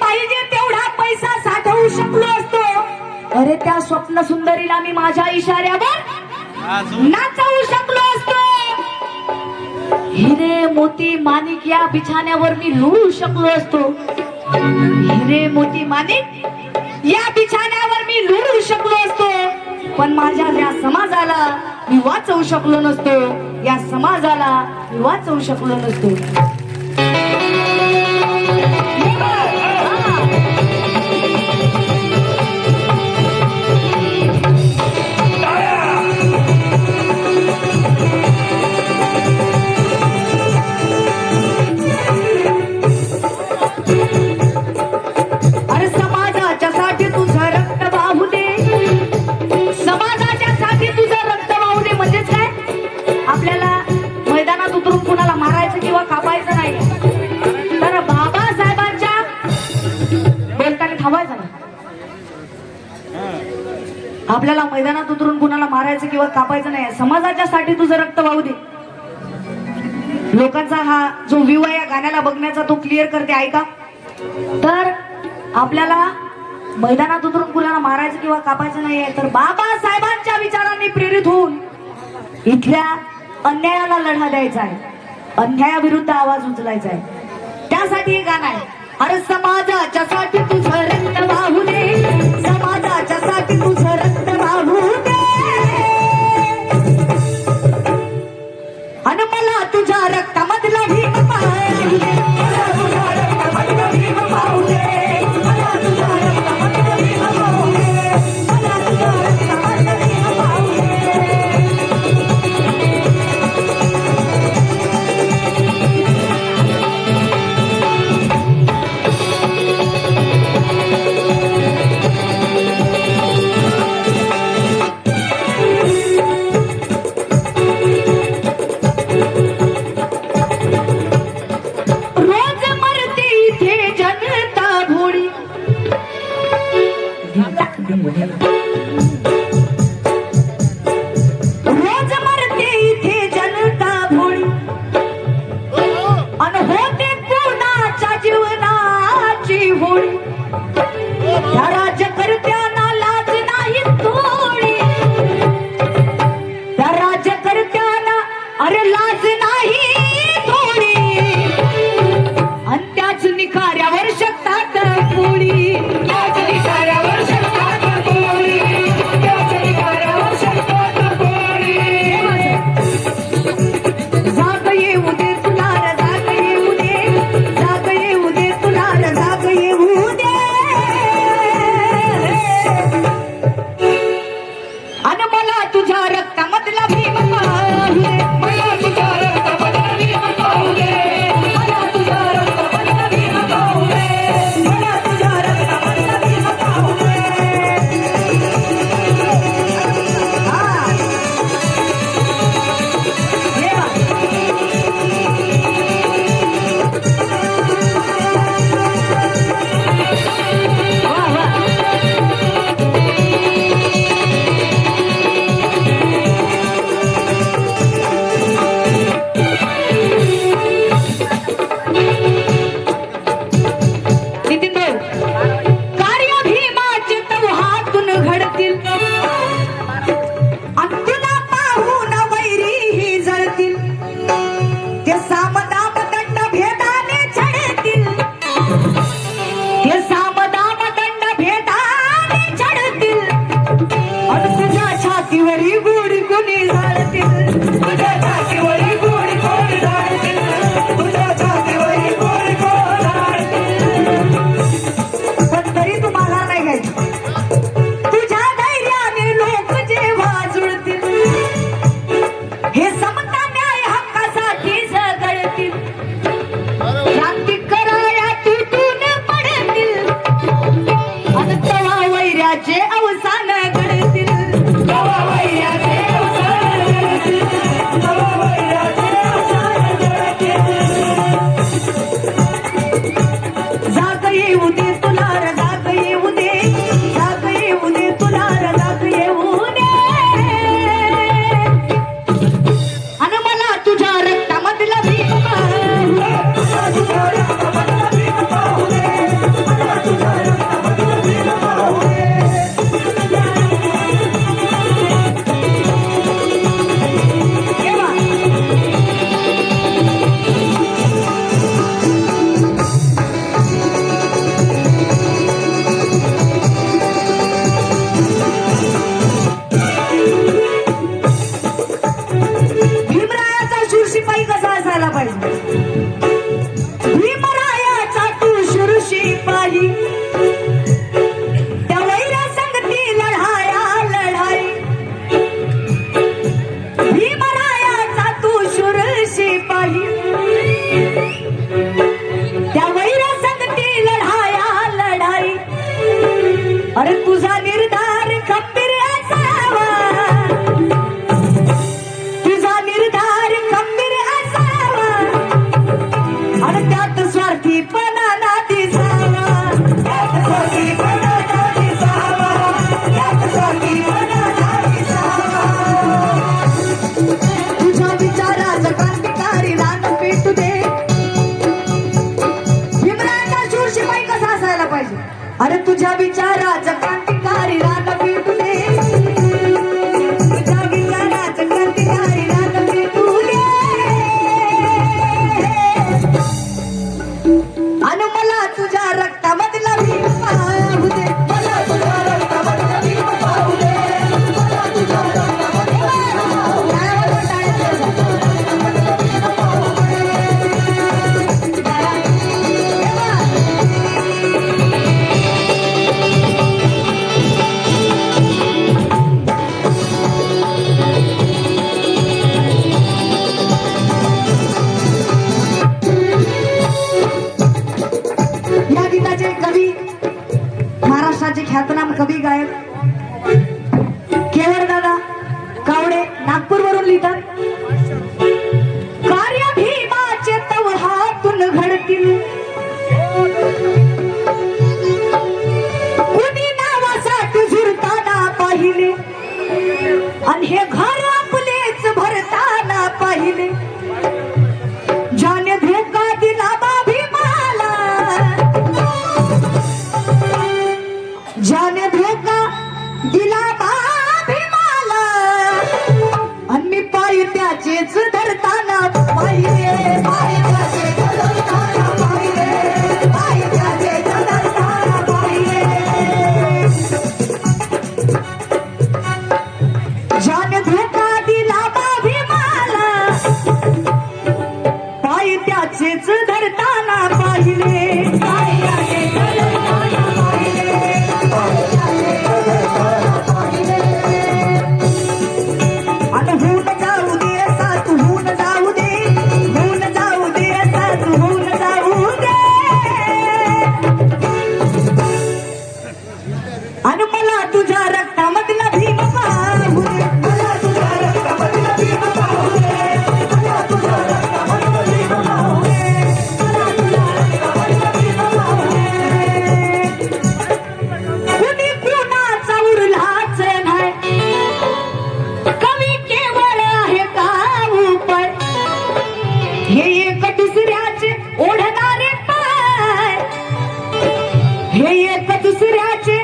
पाहिजे तेवढा पैसा साठवू शकलो असतो, अरे त्या स्वप्न सुंदरीला मी माझ्या इशाऱ्यावर नाचवू शकलो असतो, हिरे मोती माणिक या बिछाण्यावर मी लुळू शकलो असतो, हिरे मोती माणिक या बिछाण्यावर मी लुळू शकलो असतो, पण माझ्या या समाजाला मी वाचवू शकलो नसतो, या समाजाला मी वाचवू शकलो नसतो. आपल्याला मैदानात उतरून कुणाला मारायचं किंवा कापायचं नाही, समाजाच्या साठी तुझं रक्त वाहू दे. लोकांचा हा जो व्ह्यू आहे या गाण्याला बघण्याचा तो क्लिअर करते ऐका. तर आपल्याला मैदानात उतरून कुणाला मारायचं किंवा कापायचं नाही आहे, तर बाबासाहेबांच्या विचारांनी प्रेरित होऊन इथल्या अन्यायाला लढा द्यायचा आहे, अन्यायाविरुद्ध आवाज उचलायचा आहे. त्यासाठी हे गाणं आहे. अरे समाजाच्या साठी तुझं रक्त वाहू दे, समाजाच्या साठी तुझं रक्त वाहू दे, आणि मला तुझ्या रक्तामधला भीम पाहू दे, मला तुझ्या रक्तामधला भीम पाहू दे, मला तुझ्या रक्तामधला भीम पाहू दे, मला तुझ्या रक्तामधला भीम पाहू दे. रोज मरते इथे जनता भोळी, अन होते कुणाच्या जीवनाची होळी, त्या राज्यकर्त्यांना लाज नाही थोडी, त्या राज्यकर्त्यांना अरे लाज नाही थोडी, आणि त्याच निखाऱ्यावर शकतात पोळी, त्याच निखाऱ्यावर शकतात पोळी, त्याच निखाऱ्यावर शकतात पोळी. जाग येऊ दे तुला रे, जाग येऊ दे, जाग येऊ दे तुला रे, जाग येऊ दे, आणि मला तुझ्या रक्तामधला भीम पाहू दे, मला तुझ्या रक्तामधला भीम पाहू दे, मला तुझ्या रक्तामधला भीम पाहू दे, मला तुझ्या पाहिजे. अरे तुझ्या विचाराचं क्रांतिकारी रान पेटू दे, तुझ्या विचाराचं क्रांतिकारी रान पेटू दे, आणि मला तुझ्या रक्तामधला भीम पाहू दे, मला तुझ्या रक्तामधला भीम पाहू दे, मला तुझ्या रक्तामधला भीम पाहू दे. या गीताचे कवी महाराष्ट्राचे ख्यातनाम कवी गायक केवळ दादा कावडे नागपूर वरून लिहितात. कार्य भीमाचे तव हातून घडतील, कुणी नावासाठी झुरताना पाहिले, आणि हे घर आपलेच भरताना पाहिले, ज्याने धोका दिला बा भीमाला, ज्याने धोका दिला बा भीमाला, आणि मी पाय त्याचेच धरताना पाहिले, पाय त्याचेच धरताना पाहिले, पाय त्याचेच धरताना पाहिले, ज्याने धोका दिला बा भीमाला, पाय त्याचेच धरताना पाहिले, पाय त्याचेच धरताना पाहिले, पाय त्याचेच धरताना पाहिले. आणि होऊन जाऊ दे सात, होऊन जाऊ दे, होऊन जाऊ दे सात, होऊन जाऊ दे, आणि मला तुझ्या रक्तामधला भीम पाहू दे, मला तुझ्या रक्तामधला भीम पाहू दे, मला तुझ्या रक्तामधला भीम पाहू दे, मला तुझ्या रक्तामधला भीम पाहू दे. कुणी कुणाचा उरलाच नाही, कवी केवळ आहे का उपाय, हे एक दुसऱ्याचे ओढणारे पाय, हे एक दुसऱ्याचे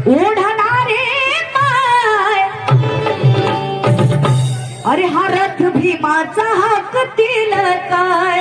ओढणारे पाय. अरे हा रथ भीमाचा हाकतील काय,